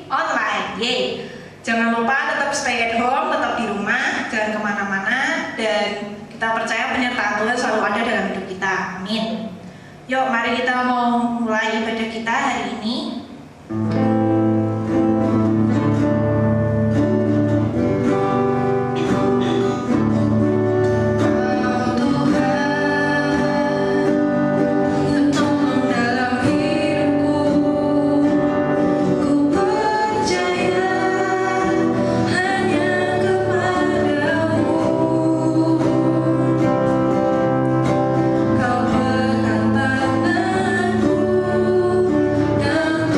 online. Yeay. Jangan lupa tetap stay at home, tetap di rumah, jangan kemana-mana, dan kita percaya penyertaan Tuhan selalu ada dalam hidup kita. Amin. Yuk, mari kita mau mulai ibadah kita hari ini. Kau pegang tanganku dan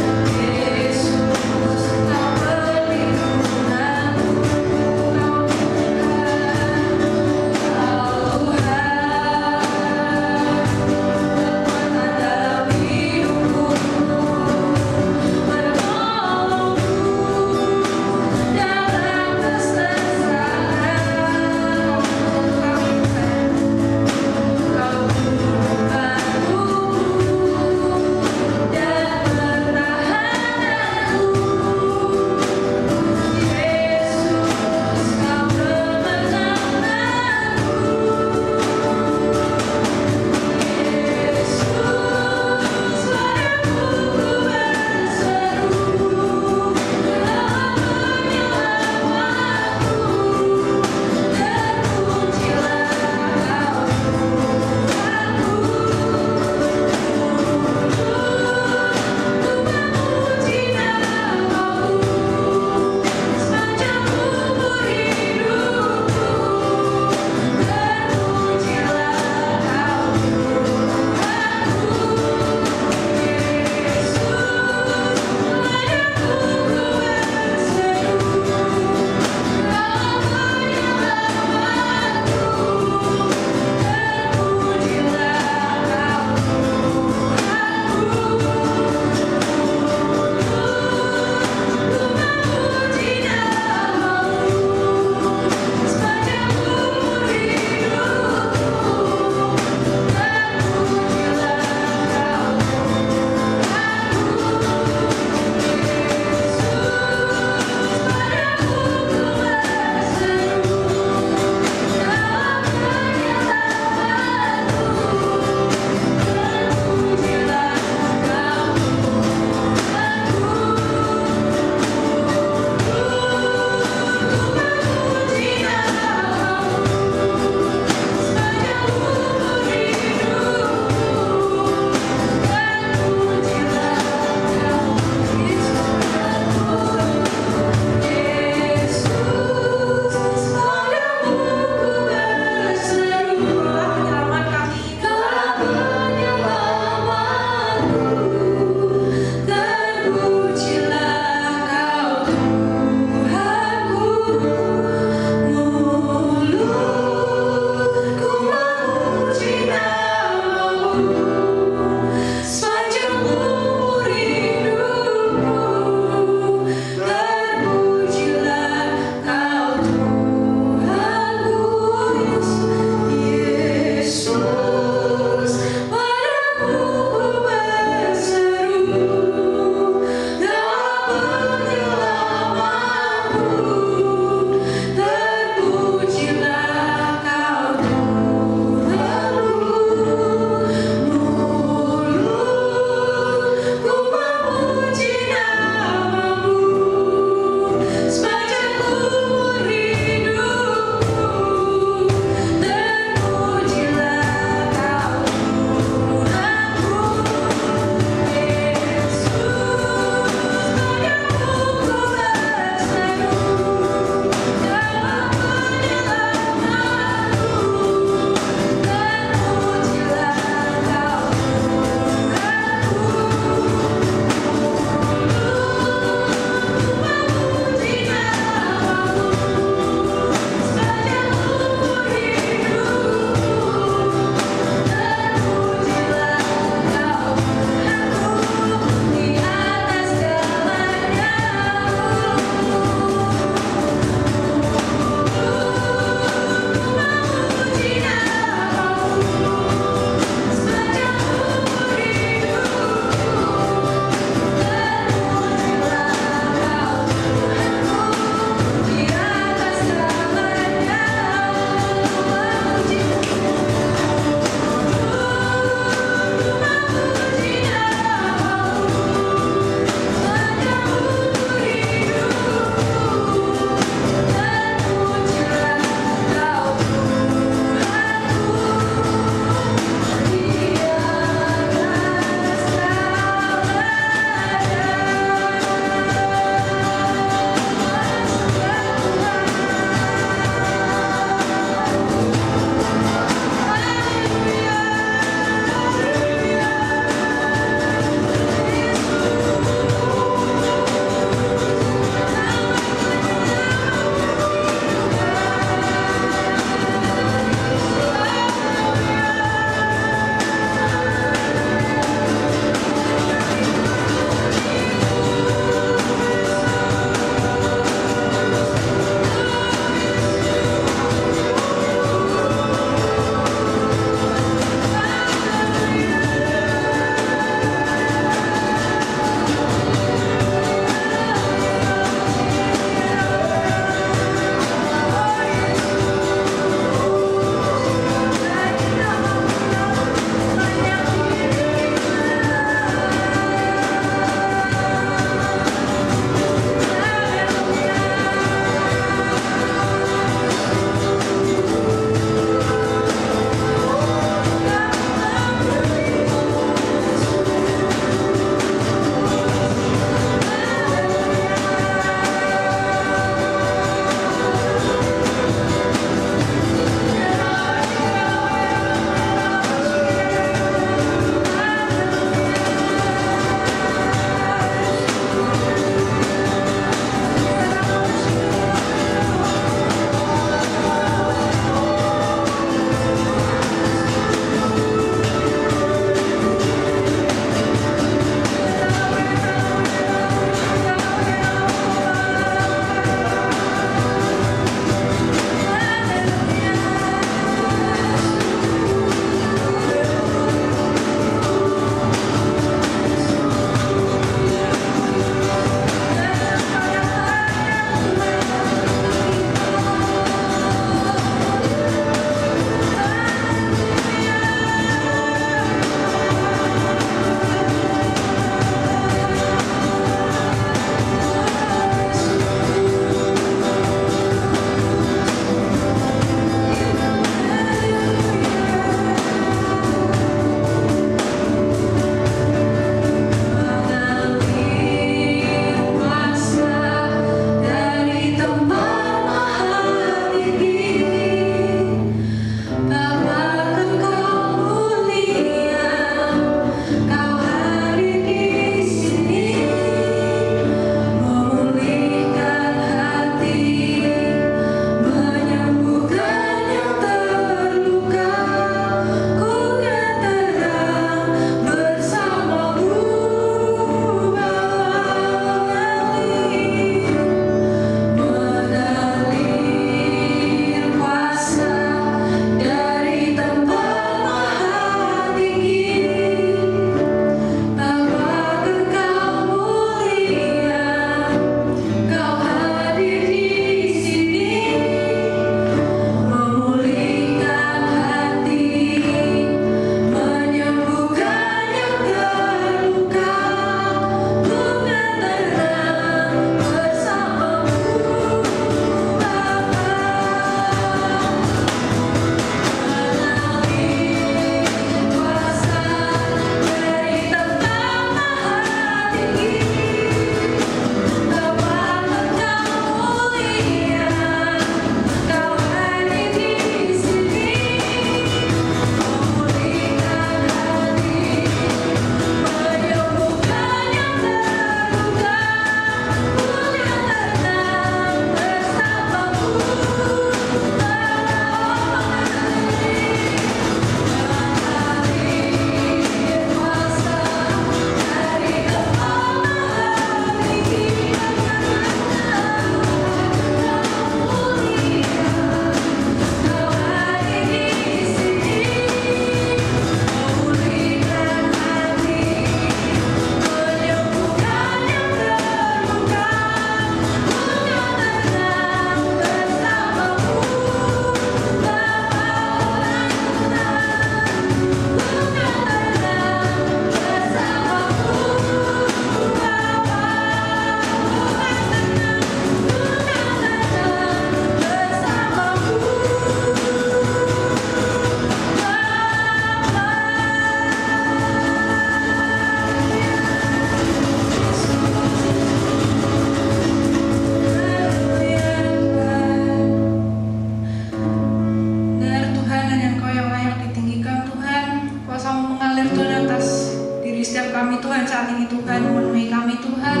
Tuhan saat ini Tuhan, memenuhi kami Tuhan.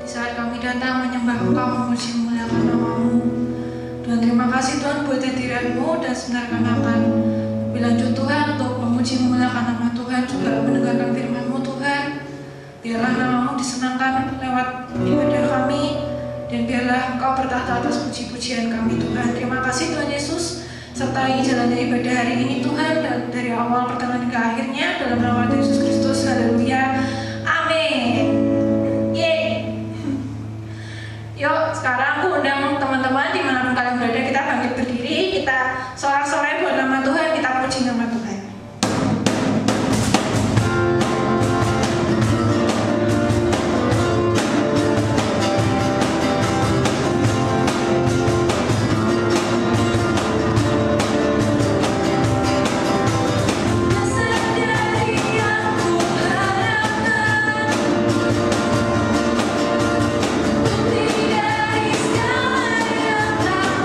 Di saat kami datang menyembah Engkau, memuji memuliakan nama-Mu. Tuhan, terima kasih Tuhan buat hadirat-Mu, dan sebentar kami akan lebih lanjut Tuhan untuk memuji memuliakan nama Tuhan, juga mendengarkan firman-Mu Tuhan. Biarlah nama-Mu disenangkan lewat ibadah kami, dan biarlah Engkau bertahta atas puji-pujian kami Tuhan. Terima kasih Tuhan Yesus, sertai jalannya ibadah hari ini Tuhan, dan dari awal pertengahan hingga akhirnya, dalam nama Tuhan Yesus Kristus. Haleluya, amin. Yeay. Yuk, sekarang aku undang teman-teman dimanapun kalian berada, kita bangkit berdiri, kita sorak-sorai buat nama Tuhan, kita puji nama Tuhan. Dari segala yang tak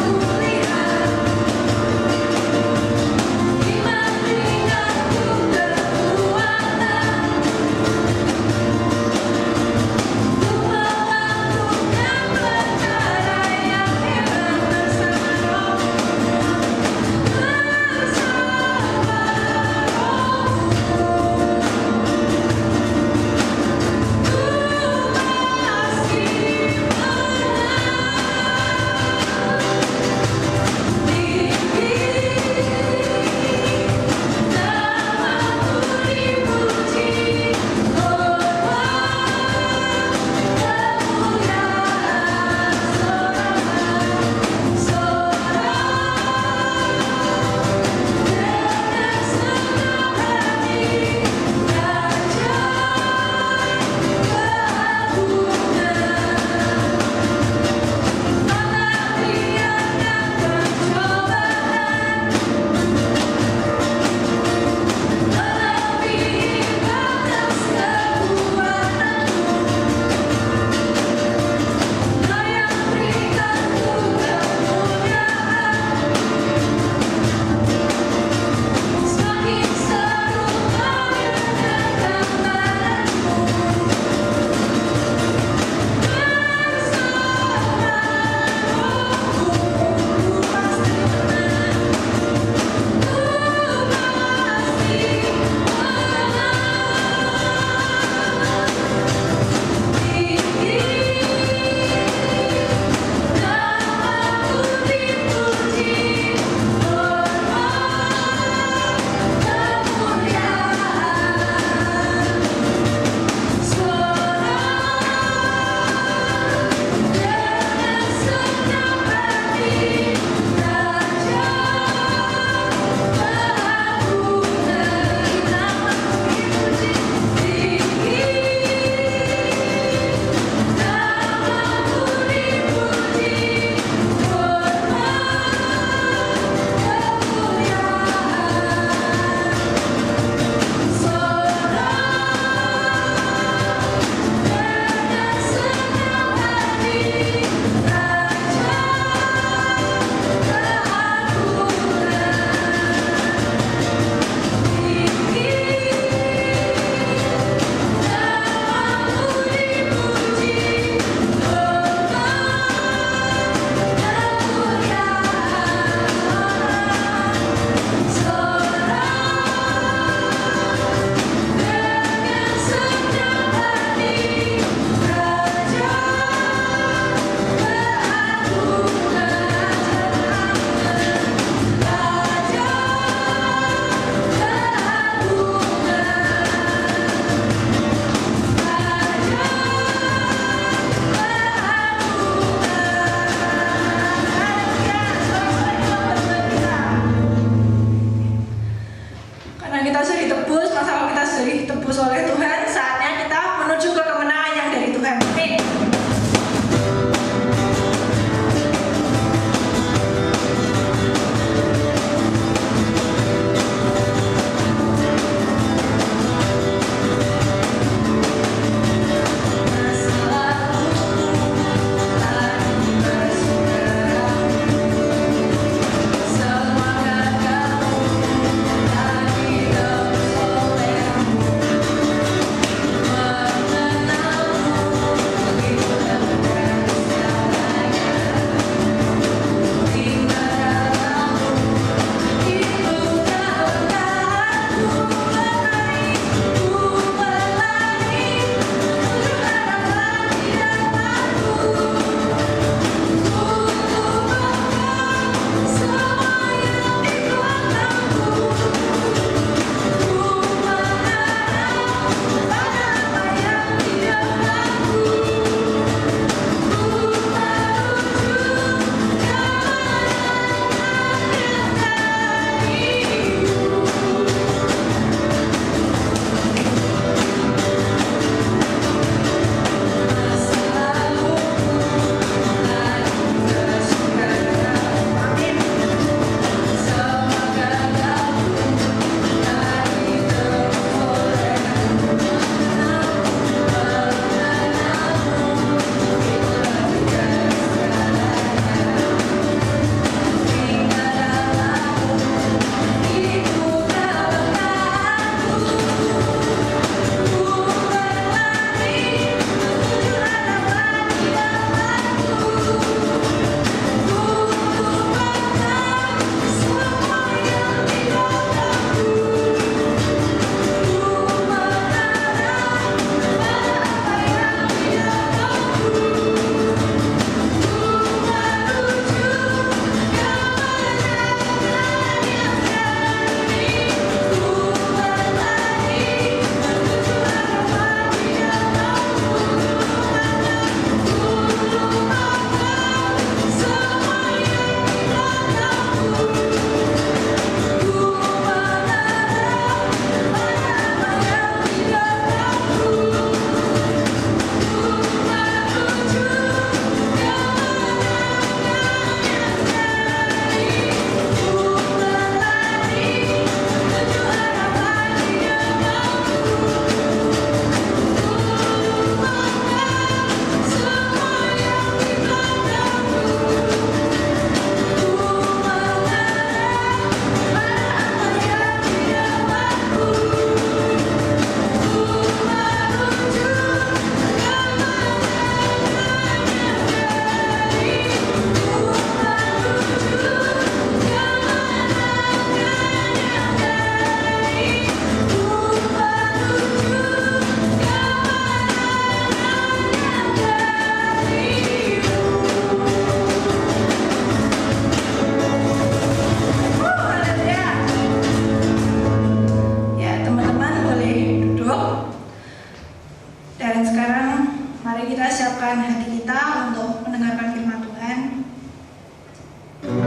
Tapi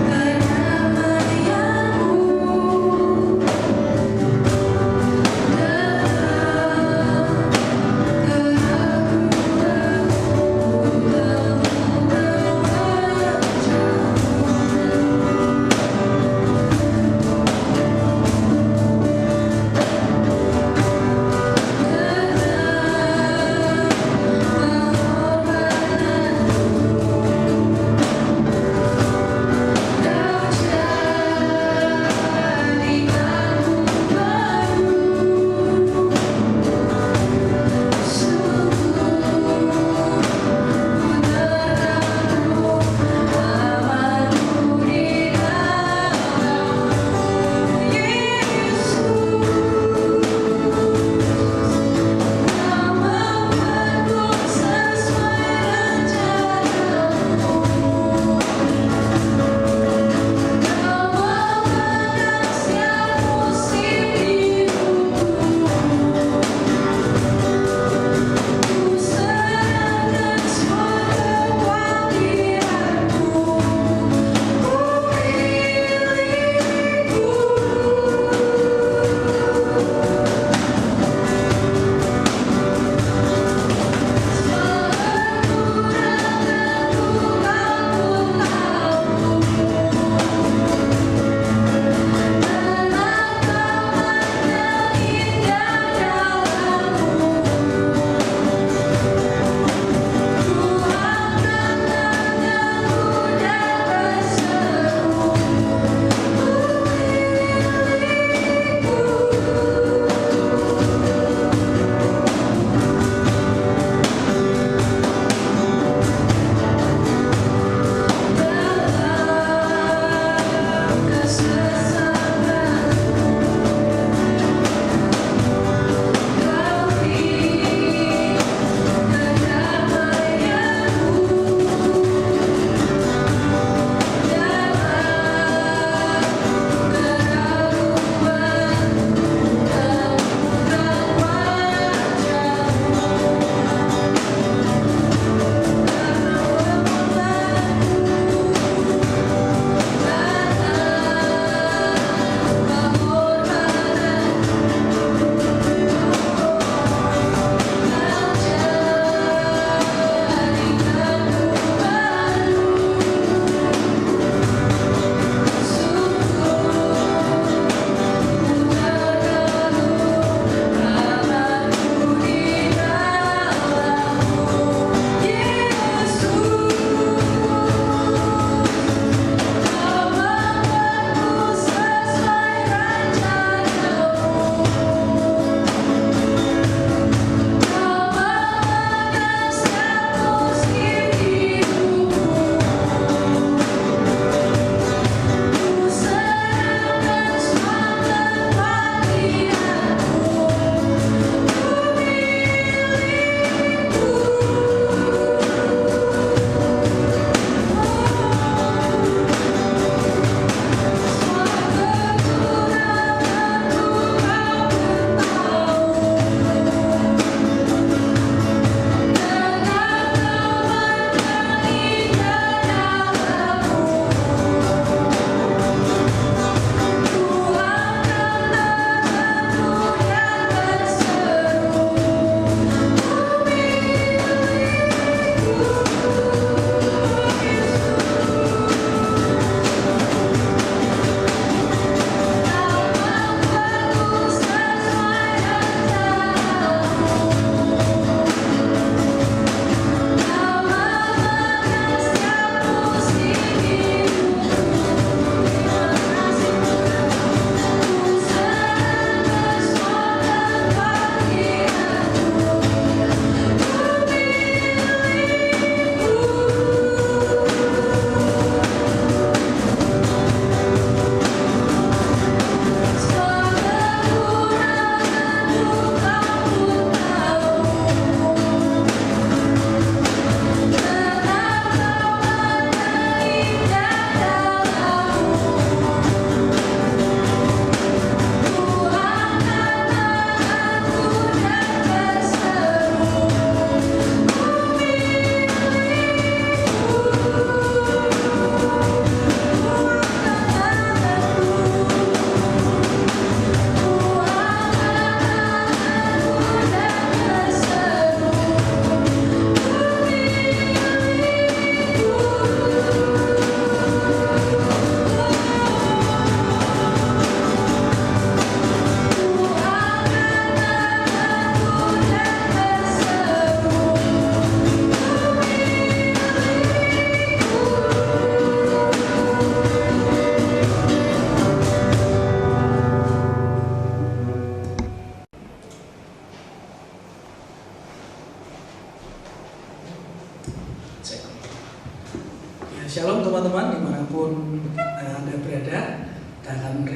kedamaianmu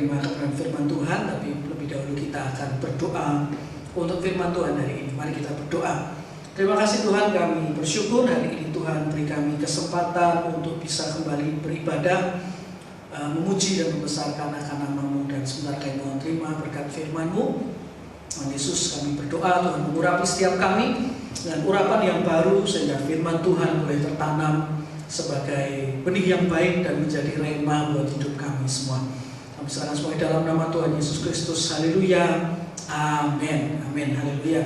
menerima kebenaran firman Tuhan, tapi lebih dahulu kita akan berdoa untuk firman Tuhan hari ini. Mari kita berdoa. Terima kasih Tuhan, kami bersyukur hari ini Tuhan beri kami kesempatan untuk bisa kembali beribadah, memuji dan membesarkan akan nama-Mu, dan sebentar kami mohon terima berkat firman-Mu. Tuhan Yesus, kami berdoa Tuhan mengurapi setiap kami dengan urapan yang baru, sehingga firman Tuhan boleh tertanam sebagai benih yang baik dan menjadi rema buat hidup kami semua. Kami serahkan semua dalam nama Tuhan Yesus Kristus. Haleluya. Amin. Amin. Haleluya.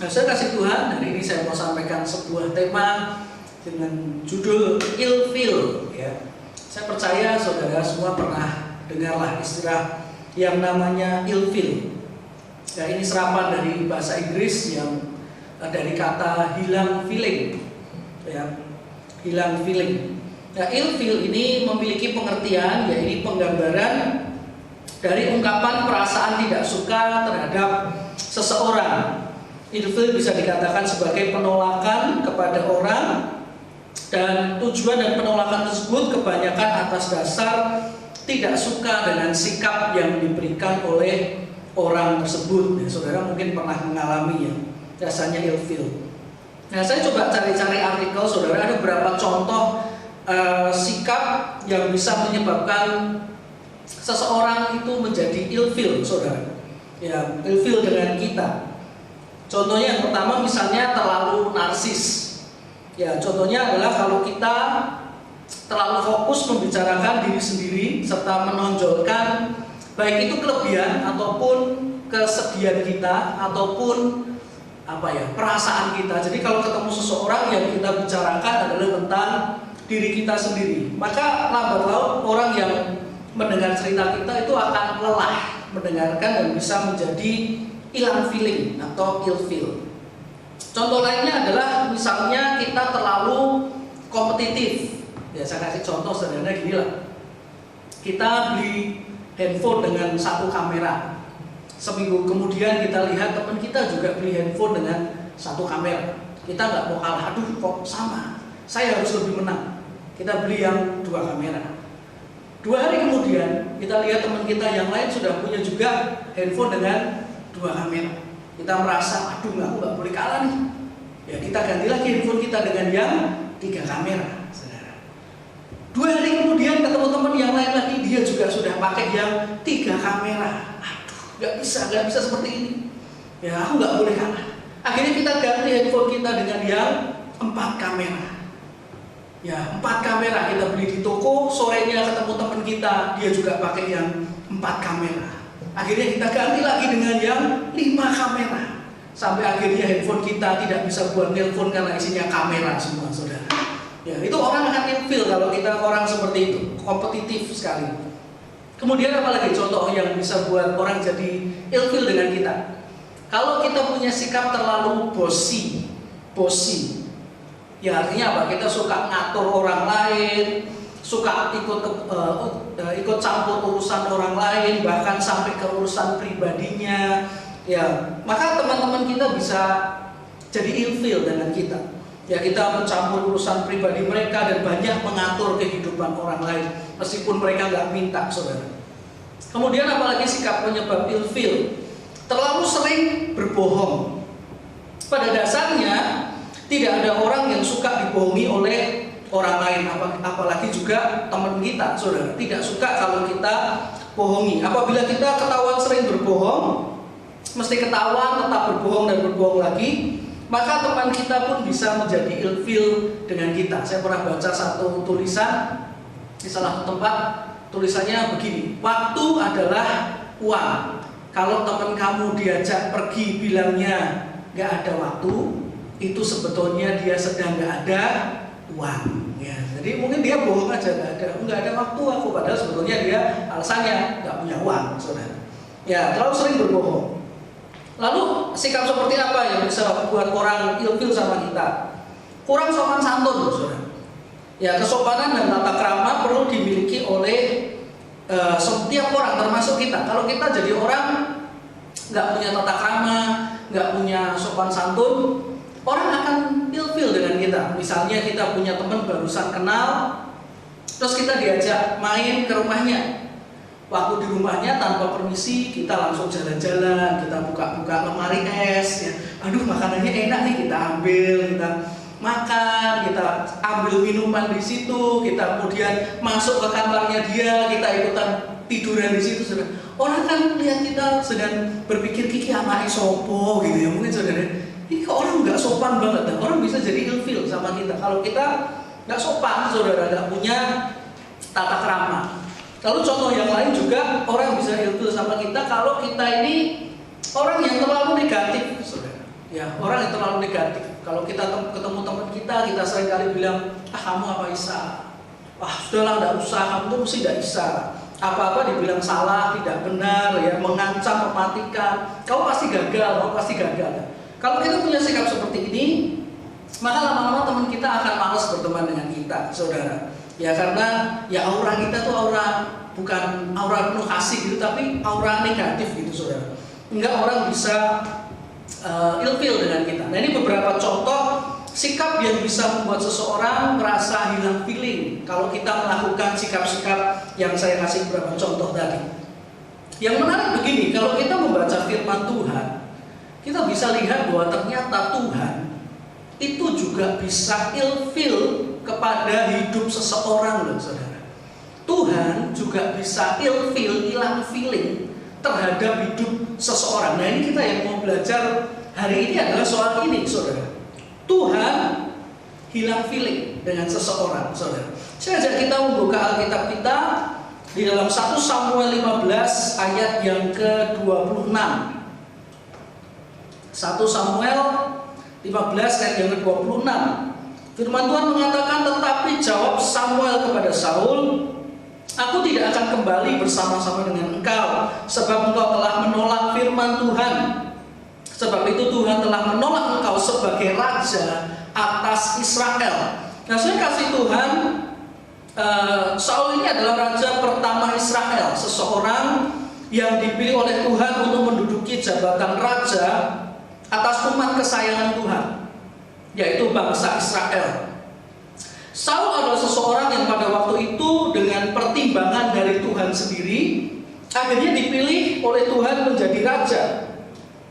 Nah, saya kasih Tuhan, hari ini saya mau sampaikan sebuah tema dengan judul ilfil. Ya. Saya percaya saudara semua pernah dengarlah istilah yang namanya ilfil. Ya, ini serapan dari bahasa Inggris yang dari kata hilang feeling. Ya, hilang feeling. Nah, ilfil ini memiliki pengertian, yaitu penggambaran dari ungkapan perasaan tidak suka terhadap seseorang. Ilfil bisa dikatakan sebagai penolakan kepada orang, dan tujuan dan penolakan tersebut kebanyakan atas dasar tidak suka dengan sikap yang diberikan oleh orang tersebut. Ya, saudara mungkin pernah mengalami ya, rasanya ilfil. Nah, saya coba cari-cari artikel, saudara, ada beberapa contoh sikap yang bisa menyebabkan seseorang itu menjadi ilfil, saudara. Ya, ilfil dengan kita. Contohnya yang pertama misalnya terlalu narsis. Ya, contohnya adalah kalau kita terlalu fokus membicarakan diri sendiri serta menonjolkan baik itu kelebihan ataupun kesedihan kita ataupun perasaan kita. Jadi kalau ketemu seseorang yang kita bicarakan adalah tentang diri kita sendiri, maka lambat laun orang yang mendengar cerita kita itu akan lelah mendengarkan dan bisa menjadi hilang feeling atau ilfil. Contoh lainnya adalah misalnya kita terlalu kompetitif. Ya, saya kasih contoh sederhana gini lah. Kita beli handphone dengan satu kamera. Seminggu kemudian kita lihat teman kita juga beli handphone dengan satu kamera. Kita nggak mau kalah, aduh kok sama, saya harus lebih menang. Kita beli yang dua kamera. 2 hari kemudian kita lihat teman kita yang lain sudah punya juga handphone dengan 2 kamera. Kita merasa, aduh aku nggak boleh kalah nih. Ya, kita ganti lagi handphone kita dengan yang 3 kamera, saudara. 2 hari kemudian ketemu teman yang lain lagi, dia juga sudah pakai yang 3 kamera. Aduh, nggak bisa seperti ini. Ya, aku nggak boleh kalah. Akhirnya kita ganti handphone kita dengan yang 4 kamera. Ya, 4 kamera kita beli di toko, sorenya ketemu teman kita, dia juga pakai yang 4 kamera. Akhirnya kita ganti lagi dengan yang 5 kamera. Sampai akhirnya handphone kita tidak bisa buat nelpon karena isinya kamera semua, saudara. Ya, itu orang akan ilfil kalau kita orang seperti itu, kompetitif sekali. Kemudian apalagi contoh yang bisa buat orang jadi ilfil dengan kita? Kalau kita punya sikap terlalu bossy. Ya, artinya apa? Kita suka ngatur orang lain, suka ikut campur urusan orang lain, bahkan sampai ke urusan pribadinya. Ya, maka teman-teman kita bisa jadi ilfil dengan kita. Ya, kita mencampur urusan pribadi mereka dan banyak mengatur kehidupan orang lain, meskipun mereka nggak minta, saudara. Kemudian apalagi sikap penyebab ilfil? Terlalu sering berbohong. Pada dasarnya tidak ada orang yang suka dibohongi oleh orang lain, apalagi juga teman kita, saudara. Tidak suka kalau kita bohongi. Apabila kita ketahuan sering berbohong, mesti ketahuan tetap berbohong dan berbohong lagi, maka teman kita pun bisa menjadi ilfil dengan kita. Saya pernah baca satu tulisan di salah satu tempat, tulisannya begini: waktu adalah uang. Kalau teman kamu diajak pergi bilangnya nggak ada waktu, itu sebetulnya dia sedang nggak ada uang. Ya, jadi mungkin dia bohong aja, nggak ada waktu aku, padahal sebetulnya dia alasannya nggak punya uang, saudara. Ya, terlalu sering berbohong. Lalu sikap seperti apa yang bisa buat orang ilfil sama kita? Kurang sopan santun, saudara. Ya, kesopanan dan tata krama perlu dimiliki oleh setiap orang, termasuk kita. Kalau kita jadi orang nggak punya tata krama, nggak punya sopan santun, orang akan ilfil dengan kita. Misalnya kita punya teman barusan kenal, terus kita diajak main ke rumahnya. waktu di rumahnya tanpa permisi kita langsung jalan-jalan, kita buka-buka lemari es, ya. Aduh makanannya enak nih, kita ambil, kita makan, kita ambil minuman di situ, kita kemudian masuk ke kamarnya dia, kita ikutan tiduran di situ, saudara. Orang kan lihat kita sedang berpikir kiki ama sopo gitu ya, mungkin saudara. Ini kok orang nggak sopan banget, dan orang bisa jadi ilfil sama kita kalau kita nggak sopan, saudara, nggak punya tata krama. Lalu contoh yang lain juga, orang bisa ilfil sama kita kalau kita ini orang yang terlalu negatif, saudara. Ya, orang yang terlalu negatif. Kalau kita ketemu teman kita sering kali bilang, kamu apa bisa? Wah sudahlah, nggak usah, kamu tuh mesti nggak bisa. Apa-apa dibilang salah, tidak benar, ya, mengancam, mematikan. Kau pasti gagal, kau pasti gagal. Kalau kita punya sikap seperti ini, maka lama-lama teman kita akan malas berteman dengan kita, saudara. Ya karena ya aura kita tuh aura, bukan aura penuh kasih gitu, tapi aura negatif gitu, saudara. Enggak orang bisa ilfil dengan kita. Nah ini beberapa contoh sikap yang bisa membuat seseorang merasa hilang feeling kalau kita melakukan sikap-sikap yang saya kasih beberapa contoh tadi. Yang menarik begini, kalau kita membaca firman Tuhan, kita bisa lihat bahwa ternyata Tuhan itu juga bisa ilfil kepada hidup seseorang, loh saudara. Tuhan juga bisa ilfil, hilang feeling terhadap hidup seseorang. Nah ini kita yang mau belajar hari ini adalah soal ini, saudara. Tuhan hilang feeling dengan seseorang, saudara. Saya ajak kita membuka Alkitab kita di dalam 1 Samuel 15 ayat yang ke-26. 1 Samuel 15 ayat yang ke-26. Firman Tuhan mengatakan, tetapi jawab Samuel kepada Saul, aku tidak akan kembali bersama-sama dengan engkau, sebab engkau telah menolak firman Tuhan. Sebab itu Tuhan telah menolak engkau sebagai raja atas Israel. Nah saya kasih Tuhan, Saul ini adalah raja pertama Israel, seseorang yang dipilih oleh Tuhan untuk menduduki jabatan raja atas umat kesayangan Tuhan, yaitu bangsa Israel. Saul adalah seseorang yang pada waktu itu dengan pertimbangan dari Tuhan sendiri akhirnya dipilih oleh Tuhan menjadi raja.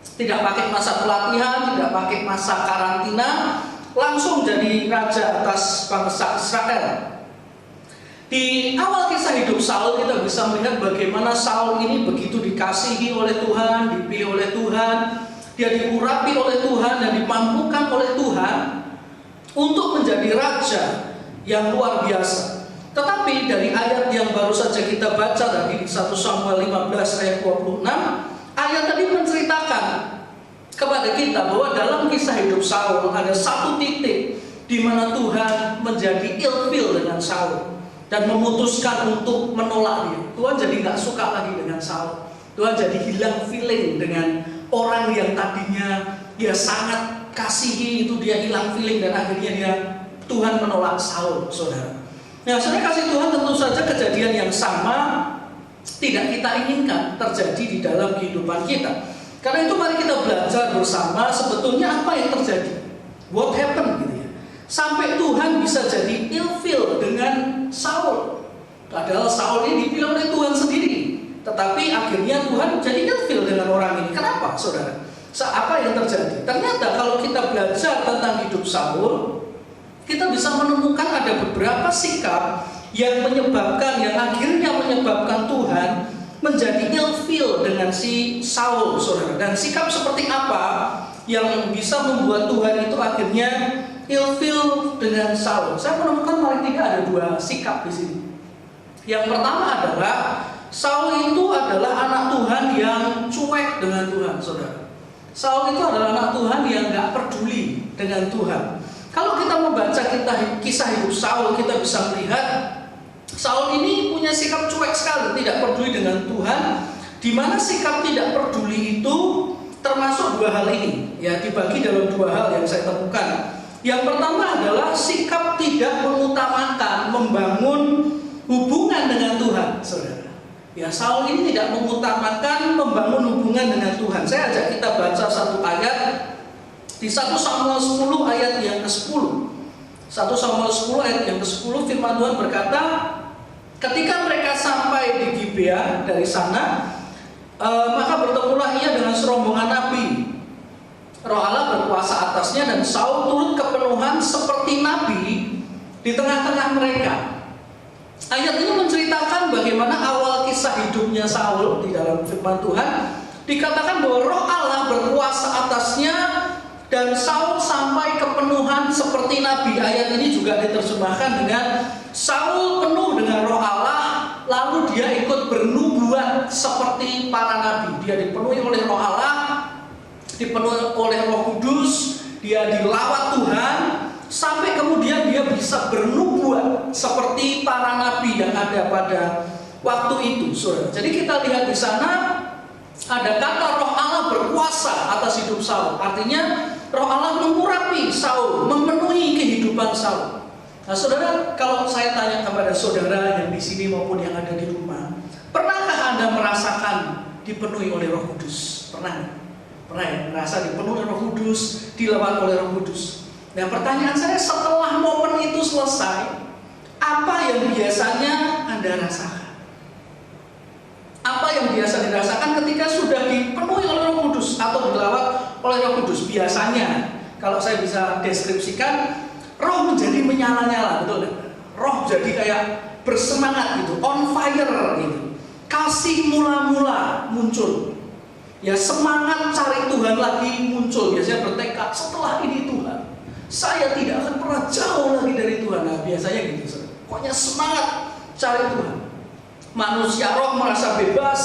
Tidak pakai masa pelatihan, tidak pakai masa karantina, langsung jadi raja atas bangsa Israel. Di awal kisah hidup Saul kita bisa melihat bagaimana Saul ini begitu dikasihi oleh Tuhan, dipilih oleh Tuhan, dia diurapi oleh Tuhan dan dimampukan oleh Tuhan untuk menjadi raja yang luar biasa. Tetapi dari ayat yang baru saja kita baca tadi di 1 Samuel 15 ayat 26, ayat tadi menceritakan kepada kita bahwa dalam kisah hidup Saul ada satu titik di mana Tuhan menjadi ilfil dengan Saul dan memutuskan untuk menolak dia. Tuhan jadi nggak suka lagi dengan Saul. Tuhan jadi hilang feeling dengan orang yang tadinya dia sangat kasihi, itu dia hilang feeling dan akhirnya dia Tuhan menolak Saul, saudara. Nah, saudara kasih Tuhan, tentu saja kejadian yang sama tidak kita inginkan terjadi di dalam kehidupan kita. Karena itu mari kita belajar bersama sebetulnya apa yang terjadi. What happened gitu ya. Sampai Tuhan bisa jadi ilfil dengan Saul. Padahal Saul ini dipilih oleh Tuhan sendiri. Tetapi akhirnya Tuhan jadi ilfil dengan orang ini. Kenapa, saudara? Apa yang terjadi? Ternyata kalau kita belajar tentang hidup Saul, kita bisa menemukan ada beberapa sikap yang menyebabkan, yang akhirnya menyebabkan Tuhan menjadi ilfil dengan si Saul, saudara. Dan sikap seperti apa yang bisa membuat Tuhan itu akhirnya ilfil dengan Saul? Saya menemukan paling tidak ada dua sikap di sini. Yang pertama adalah Saul itu adalah anak Tuhan yang cuek dengan Tuhan, saudara. Saul itu adalah anak Tuhan yang nggak peduli dengan Tuhan. Kalau kita membaca kisah hidup Saul, kita bisa melihat Saul ini punya sikap cuek sekali, tidak peduli dengan Tuhan. Di mana sikap tidak peduli itu termasuk dua hal ini, ya dibagi dalam dua hal yang saya temukan. Yang pertama adalah sikap tidak mengutamakan membangun hubungan dengan Tuhan, saudara. Ya, Saul ini tidak mengutamakan membangun hubungan dengan Tuhan. Saya ajak kita baca satu ayat di 1 Samuel 10 ayat yang ke-10. 1 Samuel 10 ayat yang ke-10 firman Tuhan berkata, ketika mereka sampai di Gibea. Dari sana maka bertemulah ia dengan serombongan nabi. Roh Allah berkuasa atasnya dan Saul turut kepenuhan seperti nabi di tengah-tengah mereka. Ayat ini menceritakan bagaimana awal kisah hidupnya Saul di dalam firman Tuhan. Dikatakan bahwa Roh Allah berkuasa atasnya dan Saul sampai kepenuhan seperti nabi. Ayat ini juga diterjemahkan dengan Saul penuh dengan Roh Allah, lalu dia ikut bernubuat seperti para nabi. Dia dipenuhi oleh Roh Allah, dipenuhi oleh Roh Kudus, dia dilawat Tuhan, sampai kemudian dia bisa bernubuat seperti para nabi yang ada pada waktu itu, saudara. Jadi kita lihat di sana ada kata Roh Allah berkuasa atas hidup Saul. Artinya Roh Allah mengurapi Saul, memenuhi kehidupan Saul. Nah, saudara, kalau saya tanya kepada saudara yang di sini maupun yang ada di rumah, pernahkah Anda merasakan dipenuhi oleh Roh Kudus? Pernah? Pernah ya? Merasa dipenuhi oleh Roh Kudus, dilawat oleh Roh Kudus. Nah, pertanyaan saya, setelah momen itu selesai, apa yang biasanya Anda rasakan? Apa yang biasa dirasakan ketika sudah dipenuhi oleh Roh Kudus atau dilawat oleh Roh Kudus? Biasanya, kalau saya bisa deskripsikan, roh menjadi menyala-nyala, betul kan? Roh jadi kayak bersemangat gitu, on fire gitu. Kasih mula-mula muncul. Ya, semangat cari Tuhan lagi muncul. Biasanya bertekad, setelah ini Tuhan, saya tidak akan pernah jauh lagi dari Tuhan. Nah, biasanya gitu. Pokoknya semangat cari Tuhan. Manusia roh merasa bebas,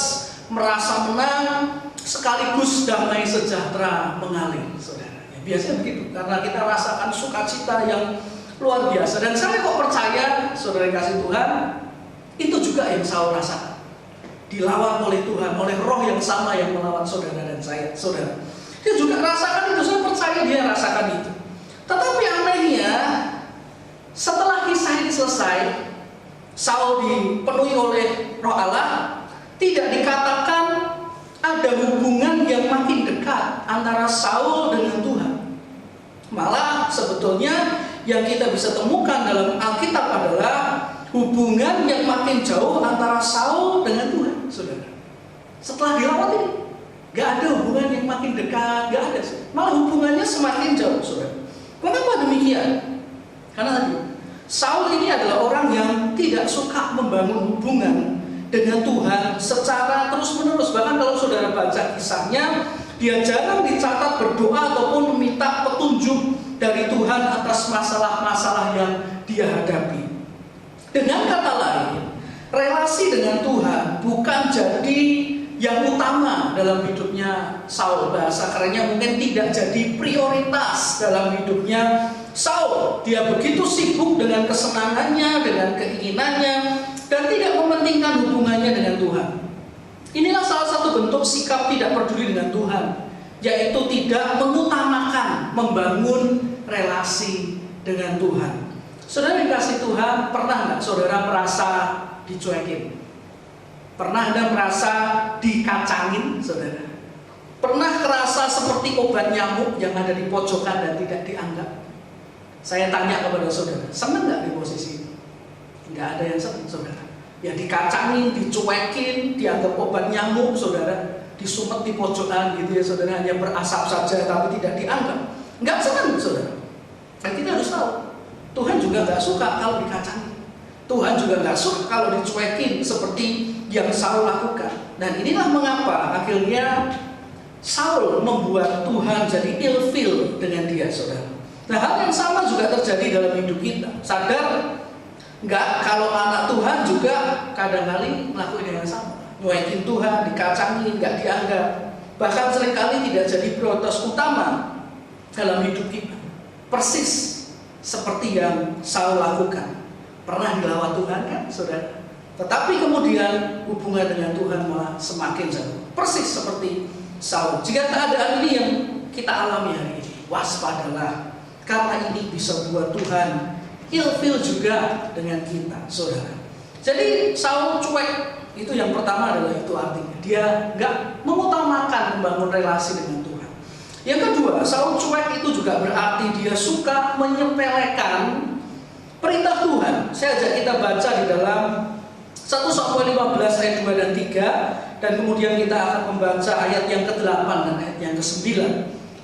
merasa menang, sekaligus damai sejahtera mengalir, saudara. Ya, biasanya begitu, karena kita rasakan sukacita yang luar biasa. Dan saya kok percaya, saudara kasih Tuhan, itu juga yang Saul rasakan. Dilawat oleh Tuhan, oleh roh yang sama yang melawat saudara dan saya, saudara. Dia juga rasakan itu, saya percaya dia rasakan itu. Tetapi anehnya, setelah kisah ini selesai, Saul dipenuhi oleh Roh Allah, tidak dikatakan ada hubungan yang makin dekat antara Saul dengan Tuhan. Malah sebetulnya yang kita bisa temukan dalam Alkitab adalah hubungan yang makin jauh antara Saul dengan Tuhan, saudara. Setelah dilawat ini, gak ada hubungan yang makin dekat, gak ada. Malah hubungannya semakin jauh, saudara. Mengapa demikian? Karena tadi Saul ini adalah orang yang tidak suka membangun hubungan dengan Tuhan secara terus-menerus. Bahkan kalau saudara baca kisahnya, dia jarang dicatat berdoa ataupun meminta petunjuk dari Tuhan atas masalah-masalah yang dia hadapi. Dengan kata lain, relasi dengan Tuhan bukan jadi yang utama dalam hidupnya Saul. Bahasa kerennya mungkin tidak jadi prioritas dalam hidupnya Saul. Dia begitu sibuk dengan kesenangannya, dengan keinginannya, dan tidak mementingkan hubungannya dengan Tuhan. Inilah salah satu bentuk sikap tidak peduli dengan Tuhan, yaitu tidak mengutamakan membangun relasi dengan Tuhan. Saudara yang kasih Tuhan, pernah nggak saudara merasa dicuekin? Pernah Anda merasa dikacangin, saudara? Pernah kerasa seperti obat nyamuk yang ada di pojokan dan tidak dianggap? Saya tanya kepada saudara, senang nggak di posisi ini? Nggak ada yang senang, saudara. Ya dikacangin, dicuekin, dianggap obat nyamuk, saudara. Disumet di pojokan gitu ya, saudara. Hanya berasap saja tapi tidak dianggap. Nggak senang, saudara. Dan kita harus tahu, Tuhan juga nggak suka kalau dikacangin. Tuhan juga nggak suka kalau dicuekin seperti yang Saul lakukan. Dan inilah mengapa akhirnya Saul membuat Tuhan jadi ilfil dengan dia, saudara. Nah, hal yang sama juga terjadi dalam hidup kita. Sadar nggak kalau anak Tuhan juga kadang-kali melakukan yang sama, nyuekin Tuhan, dikacangin, nggak dianggap, bahkan seringkali tidak jadi prioritas utama dalam hidup kita. Persis seperti yang Saul lakukan. Pernah dilawat Tuhan kan, saudara? Tetapi kemudian hubungan dengan Tuhan malah semakin jauh. Persis seperti Saul. Jika keadaan ini yang kita alami hari ini, waspadalah. Karena ini bisa buat Tuhan ilfil juga dengan kita, saudara. Jadi Saul cuek, itu yang pertama adalah itu artinya. Dia nggak mengutamakan membangun relasi dengan Tuhan. Yang kedua, Saul cuek itu juga berarti dia suka menyepelekan perintah Tuhan. Saya ajak kita baca di dalam 1 Samuel 15 ayat 2 dan 3, dan kemudian kita akan membaca ayat yang ke-8 dan ayat yang ke-9.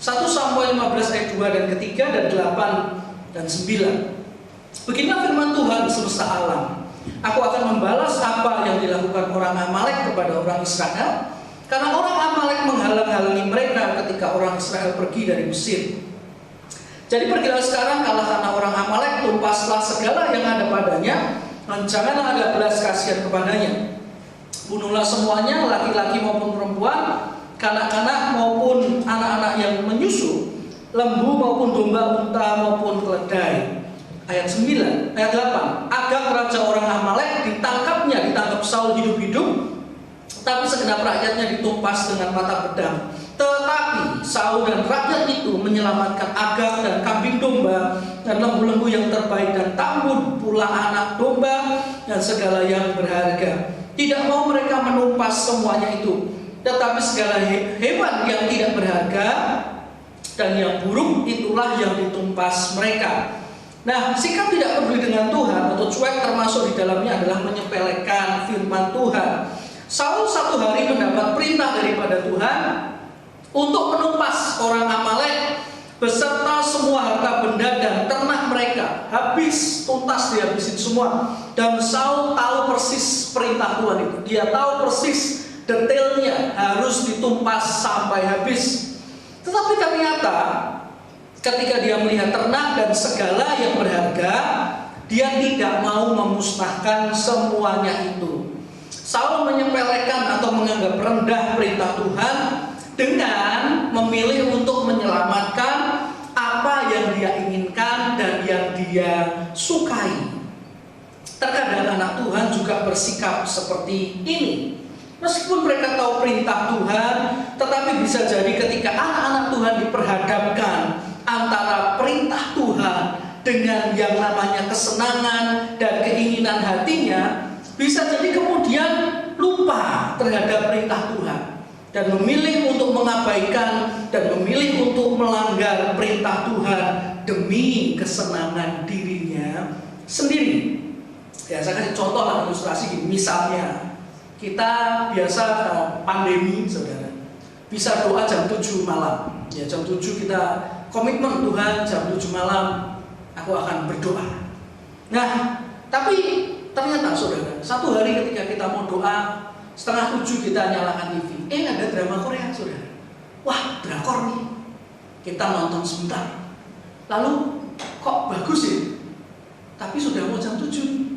1 Samuel 15 ayat 2 dan ke-3 dan 8 dan 9. Beginilah firman Tuhan semesta alam. Aku akan membalas apa yang dilakukan orang Amalek kepada orang Israel, karena orang Amalek menghalang-halangi mereka ketika orang Israel pergi dari Mesir. Jadi pergilah sekarang, kalahkanlah orang Amalek, tumpaslah segala yang ada padanya, dan janganlah ada belas kasihan kepadanya. Bunuhlah semuanya, laki-laki maupun perempuan, kanak-kanak maupun anak-anak yang menyusu, lembu maupun domba, unta maupun keledai. Ayat 9, ayat 8. Agag raja orang Amalek ditangkap Saul hidup-hidup, tapi segenap rakyatnya ditumpas dengan mata pedang. Tetapi Saul dan rakyat itu menyelamatkan Agag dan kambing domba dan lembu-lembu yang terbaik dan tambun pula anak domba dan segala yang berharga. Tidak mau mereka menumpas semuanya itu, tetapi segala hewan yang tidak berharga dan yang buruk itulah yang ditumpas mereka. Nah, sikap tidak peduli dengan Tuhan atau cuek termasuk di dalamnya adalah menyepelekan firman Tuhan. Saul satu hari mendapat perintah daripada Tuhan untuk menumpas orang Amalek beserta semua harta benda dan ternak mereka. Habis, tuntas dihabisin semua. Dan Saul tahu persis perintah Tuhan itu. Dia tahu persis detailnya, harus ditumpas sampai habis. Tetapi ternyata ketika dia melihat ternak dan segala yang berharga, dia tidak mau memusnahkan semuanya itu. Saul menyepelekan atau menganggap rendah perintah Tuhan dengan memilih untuk menyelamatkan apa yang dia inginkan dan yang dia sukai. Terkadang anak Tuhan juga bersikap seperti ini. Meskipun mereka tahu perintah Tuhan, tetapi bisa jadi ketika anak-anak Tuhan diperhadapkan antara perintah Tuhan dengan yang namanya kesenangan dan keinginan hatinya, bisa jadi kemudian lupa terhadap perintah Tuhan dan memilih untuk mengabaikan dan memilih untuk melanggar perintah Tuhan demi kesenangan dirinya sendiri. Ya, saya kasih contoh lah, ilustrasi gini. Misalnya kita biasa pandemi, saudara, bisa doa jam 7 malam. Ya, jam 7 kita komitmen, Tuhan jam 7 malam aku akan berdoa. Nah, tapi ternyata saudara, satu hari ketika kita mau doa, setengah 7 kita nyalakan TV. Ada drama Korea, saudara. Wah, drakor nih. Kita nonton sebentar. Lalu, kok bagus ya? Tapi sudah mau jam 7.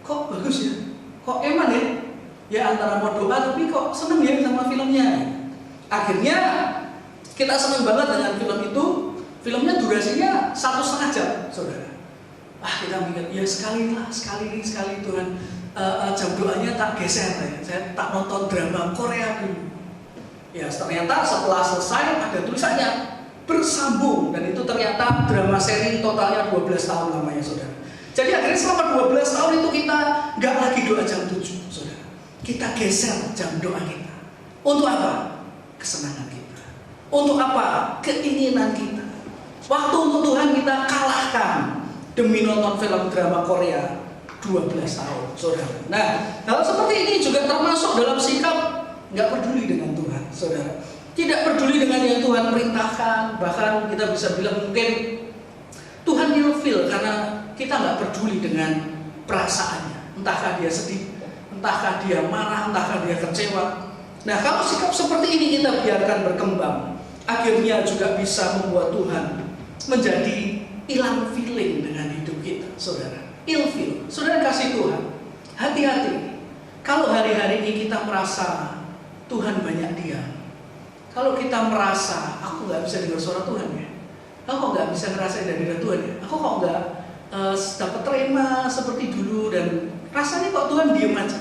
Kok bagus ya? Kok eman ya? Ya antara mau doa tapi kok seneng ya sama filmnya. Akhirnya kita seneng banget dengan film itu. Filmnya durasinya 1,5 jam, saudara. Wah, kita mikir, ya sekali Tuhan, jam doanya tak geser ya. Saya tak nonton drama Korea dulu. Ya, ternyata setelah selesai ada tulisannya bersambung, dan itu ternyata drama seri totalnya 12 tahun lamanya, saudara. Jadi akhirnya selama 12 tahun itu kita nggak lagi doa jam 7, saudara. Kita geser jam doa kita. Untuk apa? Kesenangan kita. Untuk apa? Keinginan kita. Waktu untuk Tuhan kita kalahkan demi nonton film drama Korea 12 tahun, saudara. Nah, hal seperti ini juga termasuk dalam sikap nggak peduli dengan Tuhan, saudara. Tidak peduli dengan yang Tuhan perintahkan. Bahkan kita bisa bilang mungkin Tuhan ilfil karena kita nggak peduli dengan perasaannya. Entahkah dia sedih, entahkah dia marah, entahkah dia kecewa. Nah, kalau sikap seperti ini kita biarkan berkembang, akhirnya juga bisa membuat Tuhan menjadi hilang feeling dengan hidup kita, saudara. Ilfil. Saudara kasih Tuhan, hati-hati. Kalau hari-hari ini kita merasa Tuhan banyak diam, kalau kita merasa aku nggak bisa dengar suara Tuhan ya, aku kok nggak bisa ngerasain dari Tuhan ya, aku kok nggak dapat terima seperti dulu, dan rasanya kok Tuhan diam aja.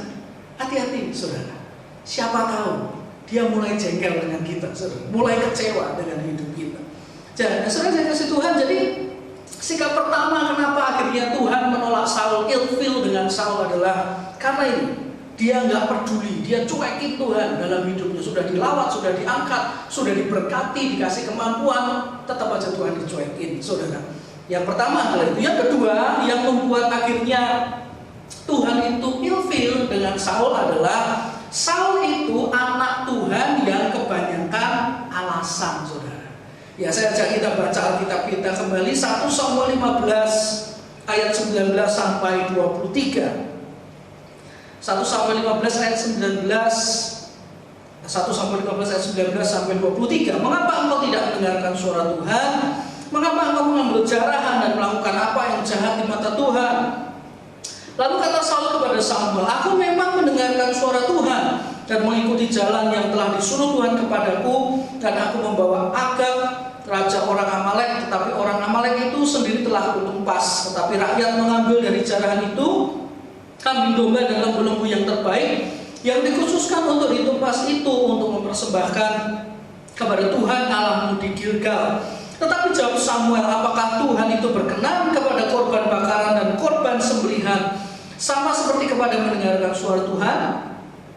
Hati-hati, saudara. Siapa tahu dia mulai jengkel dengan kita, saudara, mulai kecewa dengan hidup kita. Jadi, saudara, saya kasih Tuhan. Jadi sikap pertama kenapa akhirnya Tuhan menolak Saul, ilfil dengan Saul adalah karena ini. Dia nggak peduli, dia cuekin Tuhan dalam hidupnya. Sudah dilawat, sudah diangkat, sudah diberkati, dikasih kemampuan, tetap aja Tuhan dicuekin, saudara. Yang pertama adalah itu. Yang kedua, yang membuat akhirnya Tuhan itu ilfil dengan Saul adalah Saul itu anak Tuhan yang kebanyakan alasan, saudara. Ya, saya ajak kita baca Alkitab kita kembali 1 Samuel 15 ayat 19 sampai 23. 1 Samuel 15 ayat 19, 1 Samuel 15 ayat 19 sampai 23. Mengapa engkau tidak mendengarkan suara Tuhan? Mengapa engkau mengambil jarahan dan melakukan apa yang jahat di mata Tuhan? Lalu kata Saul kepada Samuel, aku memang mendengarkan suara Tuhan dan mengikuti jalan yang telah disuruh Tuhan kepadaku, dan aku membawa Agag, raja orang Amalek, tetapi orang Amalek itu sendiri telah kutumpas, tetapi rakyat mengambil dari jarahan itu kambing domba dan lembu-lembu yang terbaik yang dikhususkan untuk ditumpas itu untuk mempersembahkan kepada Tuhan Allahmu di Gilgal. Tetapi jawab Samuel, apakah Tuhan itu berkenan kepada korban bakaran dan korban sembelihan sama seperti kepada mendengarkan suara Tuhan?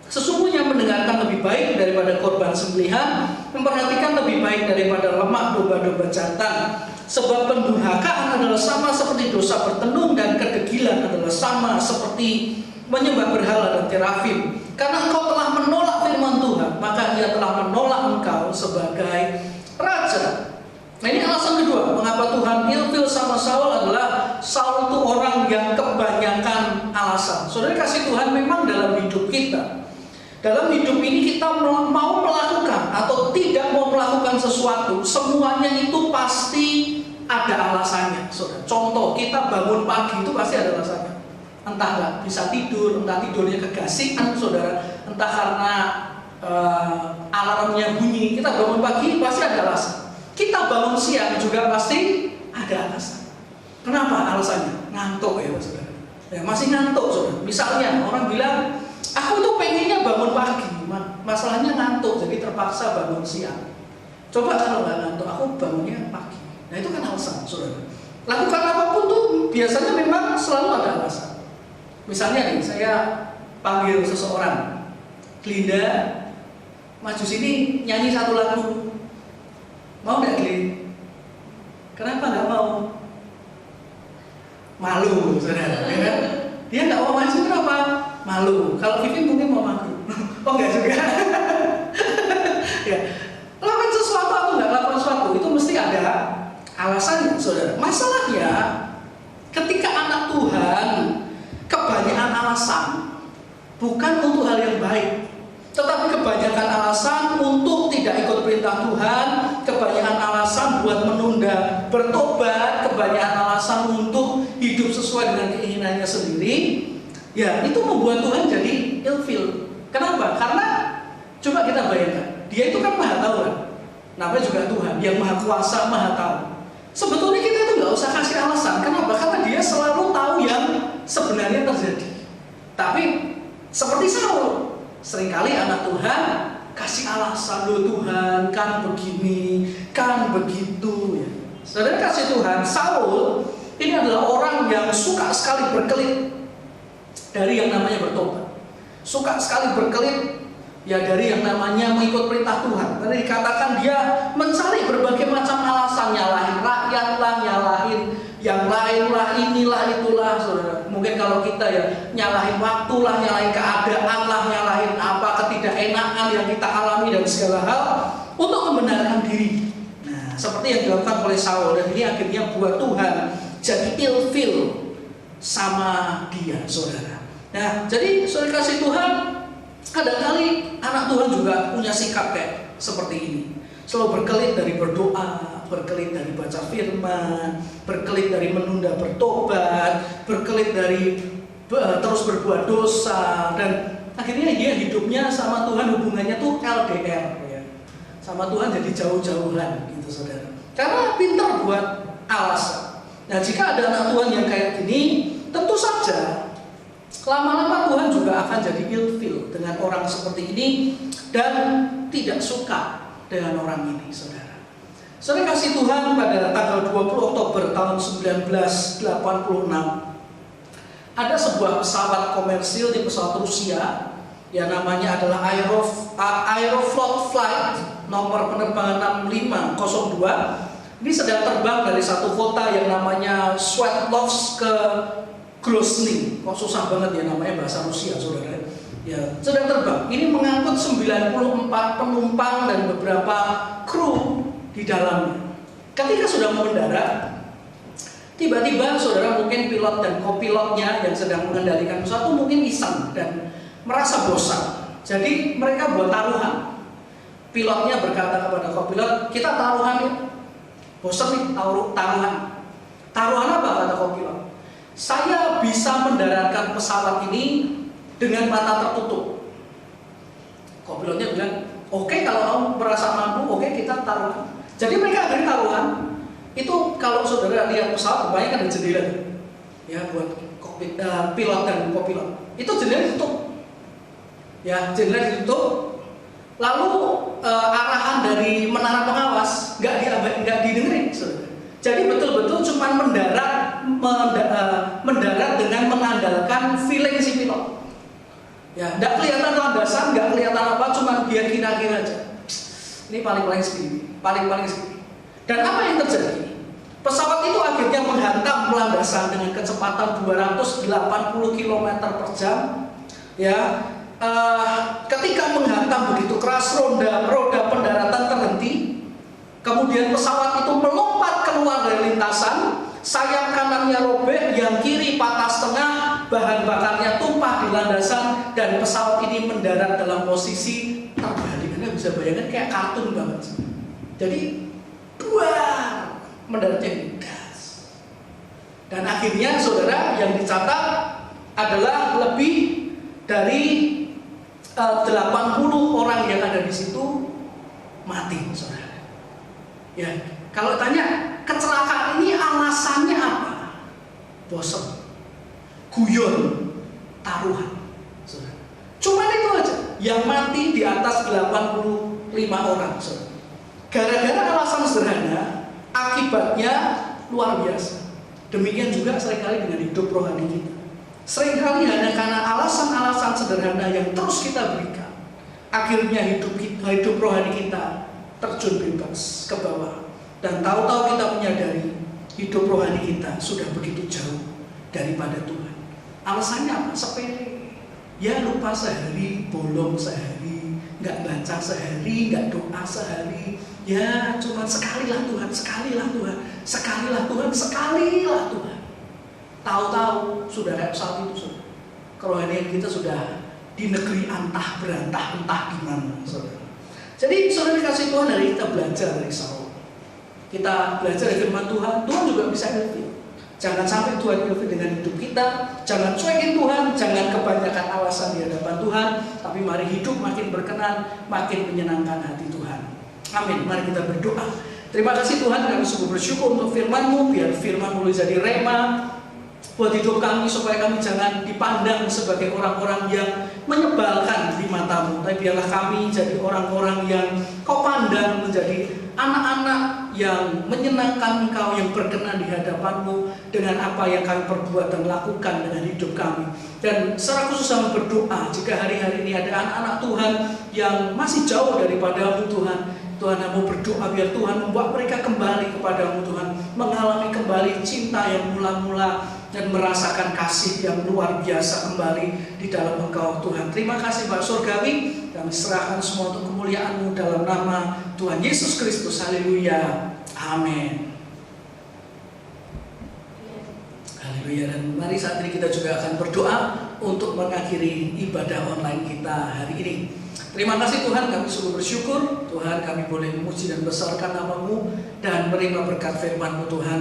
Sesungguhnya mendengarkan lebih baik daripada korban sembelihan, memperhatikan lebih baik daripada lemak domba-domba jantan. Sebab pendurhakaan adalah sama seperti dosa bertenung, dan kedegilan adalah sama seperti menyembah berhala dan terafim. Karena engkau telah menolak firman Tuhan, maka Ia telah menolak engkau sebagai raja. Nah, ini alasan kedua mengapa Tuhan ilfil sama Saul adalah Saul itu orang yang kebanyakan alasan. Saudara kasih Tuhan, memang dalam hidup kita, dalam hidup ini kita mau melakukan atau tidak mau melakukan sesuatu, semuanya itu pasti ada alasannya. Saudara, contoh, kita bangun pagi itu pasti ada alasannya. Entah nggak bisa tidur, entah tidurnya kegasian, saudara, entah karena alarmnya bunyi, kita bangun pagi pasti ada alasan. Kita bangun siang juga pasti ada alasan. Kenapa alasannya? Ngantuk ya, saudara. Ya, masih ngantuk, saudara. Misalnya orang bilang, aku tuh pengennya bangun pagi, masalahnya ngantuk, jadi terpaksa bangun siang. Coba kalau nggak ngantuk, aku bangunnya pagi. Nah, itu kan alasan, saudara. Lakukan apapun tuh biasanya memang selalu ada alasan. Misalnya nih, saya panggil seseorang, Glinda, maju sini nyanyi satu lagu. Mau nggak, Glin? Kenapa nggak mau? Malu, saudara. Ya kan? Dia nggak mau maju, kenapa? Malu. Kalau Vivin mungkin mau maju. Oh, nggak juga. Ya, lakukan sesuatu atau nggak lakukan sesuatu itu mesti ada alasannya, saudara. Masalahnya, ketika anak Tuhan kebanyakan alasan, bukan untuk hal yang baik, tetapi kebanyakan alasan untuk tidak ikut perintah Tuhan, kebanyakan alasan buat menunda bertobat, kebanyakan alasan untuk hidup sesuai dengan keinginannya sendiri, ya itu membuat Tuhan jadi ilfil. Kenapa? Karena coba kita bayangkan, Dia itu kan maha tahu kan? Namanya juga Tuhan yang maha kuasa, maha tahu. Sebetulnya kita itu nggak usah kasih alasan. Kenapa? Karena Dia selalu tahu yang sebenarnya terjadi. Tapi seperti Saul, seringkali anak Tuhan kasih alasan, loh Tuhan kan begini, kan begitu ya. Saudara kasih Tuhan, Saul ini adalah orang yang suka sekali berkelit dari yang namanya bertobat. Suka sekali berkelit ya dari yang namanya mengikut perintah Tuhan. Tadi dikatakan dia mencari berbagai macam alasan, nyalahin rakyat lah, nyalahin yang lain lah, inilah itulah, saudara. Mungkin kalau kita ya nyalahin waktu lah, nyalahin keadaan lah, nyalahin apa ketidakenakan yang kita alami dan segala hal untuk membenarkan diri. Nah, seperti yang dilakukan oleh Saul, dan ini akhirnya buat Tuhan jadi ilfil sama dia, saudara. Nah, jadi saudara kasih Tuhan, kadang-kali anak Tuhan juga punya sikap kayak seperti ini. Selalu berkelit dari berdoa, berkelit dari baca firman, berkelit dari menunda bertobat, berkelit dari terus berbuat dosa, dan akhirnya dia hidupnya sama Tuhan hubungannya tuh LDR ya. Sama Tuhan jadi jauh-jauhan gitu, saudara. Karena pintar buat alasan. Nah, jika ada anak Tuhan yang kayak gini, tentu saja lama-lama Tuhan juga akan jadi ilfil dengan orang seperti ini dan tidak suka dengan orang ini, saudara. Saudara kasih Tuhan, pada tanggal 20 Oktober tahun 1986 ada sebuah pesawat komersil di pesawat Rusia yang namanya adalah Aeroflot Flight nomor penerbangan 6502. Ini sedang terbang dari satu kota yang namanya Sverdlovsk ke Grozny, kok susah banget ya namanya bahasa Rusia saudara. Ya, sedang terbang. Ini mengangkut 94 penumpang dan beberapa kru di dalamnya. Ketika sudah mau mendarat, tiba-tiba saudara mungkin pilot dan kopilotnya yang sedang mengendalikan pesawat itu mungkin iseng dan merasa bosan. Jadi mereka buat taruhan. Pilotnya berkata kepada kopilot, kita taruhan ya. Bosan nih taruhan. Taruhan apa kata kopilot? Saya bisa mendaratkan pesawat ini dengan mata tertutup. Kopilotnya bilang, oke, kalau kamu merasa mampu, oke, kita taruhan. Jadi mereka akhirnya taruhan. Itu kalau saudara lihat pesawat, kebanyakan ada jendela ya buat kokpit, pilot dan kopilot. Itu jendela ditutup. Ya, jendela ditutup. Lalu arahan dari menara pengawas nggak didengerin, saudara. Jadi betul-betul cuma mendarat dengan mengandalkan feeling si pilot. Ya, nggak kelihatan landasan, nggak kelihatan apa, cuma dia kira-kira aja. Ini paling segini. Dan apa yang terjadi? Pesawat itu akhirnya menghantam landasan dengan kecepatan 280 km per jam. Ya, ketika menghantam begitu keras, roda pendaratan terhenti. Kemudian pesawat itu melompat keluar dari lintasan. Sayap kanannya robek, yang kiri patah setengah, bahan bakarnya tumpah di landasan, dan pesawat ini mendarat dalam posisi terbalik. Anda bisa bayangkan kayak kartun banget. Jadi mendaratnya di gas. Dan akhirnya saudara yang dicatat adalah lebih dari 80 orang yang ada di situ mati, saudara. Ya, kalau tanya kecelakaan ini alasannya apa? Bosan, guyon, taruhan. Saudara. Cuman itu aja. Yang mati di atas 85 orang, saudara. Gara-gara alasan sederhana, akibatnya luar biasa. Demikian juga seringkali dengan hidup rohani kita. Seringkali hanya karena alasan-alasan sederhana yang terus kita berikan, akhirnya hidup rohani kita terjun bebas ke bawah. Dan tahu-tahu kita menyadari hidup rohani kita sudah begitu jauh daripada Tuhan. Alasannya apa? Sepele. Ya, lupa sehari, bolong sehari, nggak baca sehari, nggak doa sehari. Ya, cuma sekalilah Tuhan, sekalilah Tuhan, sekalilah Tuhan, sekalilah Tuhan. Tahu-tahu sudah kayak pesawat itu, saudara. Kerohanian kita sudah di negeri antah berantah, entah di mana, saudara. Jadi saudara dikasih Tuhan, dari kita belajar dari Saul. Kita belajar dari firman Tuhan, Tuhan juga bisa ilfil. Jangan sampai Tuhan ilfil dengan hidup kita. Jangan cuekin Tuhan, jangan kebanyakan alasan di hadapan Tuhan. Tapi mari hidup makin berkenan, makin menyenangkan hati Tuhan. Amin. Mari kita berdoa. Terima kasih Tuhan, kami sungguh bersyukur untuk firman-Mu. Biar firman boleh jadi rema buat hidup kami, supaya kami jangan dipandang sebagai orang-orang yang menyebalkan di mata-Mu. Tapi biarlah kami jadi orang-orang yang Kau pandang menjadi anak-anak yang menyenangkan Engkau, yang berkenan di hadapan-Mu dengan apa yang kami perbuat dan lakukan dengan hidup kami. Dan secara khusus kami berdoa, jika hari-hari ini ada anak-anak Tuhan yang masih jauh daripada-Mu Tuhan, Tuhan, mau berdoa biar Tuhan membuat mereka kembali kepada-Mu Tuhan, mengalami kembali cinta yang mula-mula dan merasakan kasih yang luar biasa kembali di dalam Engkau Tuhan. Terima kasih Bapak Surgawi, kami serahkan semua untuk kemuliaan-Mu dalam nama Tuhan Yesus Kristus. Haleluya. Amin. Haleluya. Dan mari saat ini kita juga akan berdoa untuk mengakhiri ibadah online kita hari ini. Terima kasih Tuhan, kami sungguh bersyukur. Tuhan, kami boleh memuji dan besarkan nama-Mu dan menerima berkat firman-Mu Tuhan.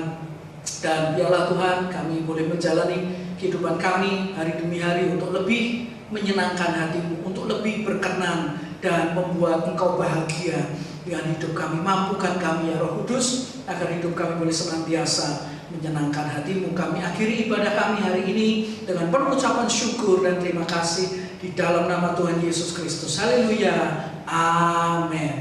Dan biarlah Tuhan, kami boleh menjalani kehidupan kami hari demi hari untuk lebih menyenangkan hati-Mu, untuk lebih berkenan dan membuat Engkau bahagia dengan hidup kami. Mampukan kami ya Roh Kudus, agar hidup kami boleh senantiasa menyenangkan hati-Mu. Kami akhiri ibadah kami hari ini dengan pengucapan syukur dan terima kasih di dalam nama Tuhan Yesus Kristus. Haleluya. Amin.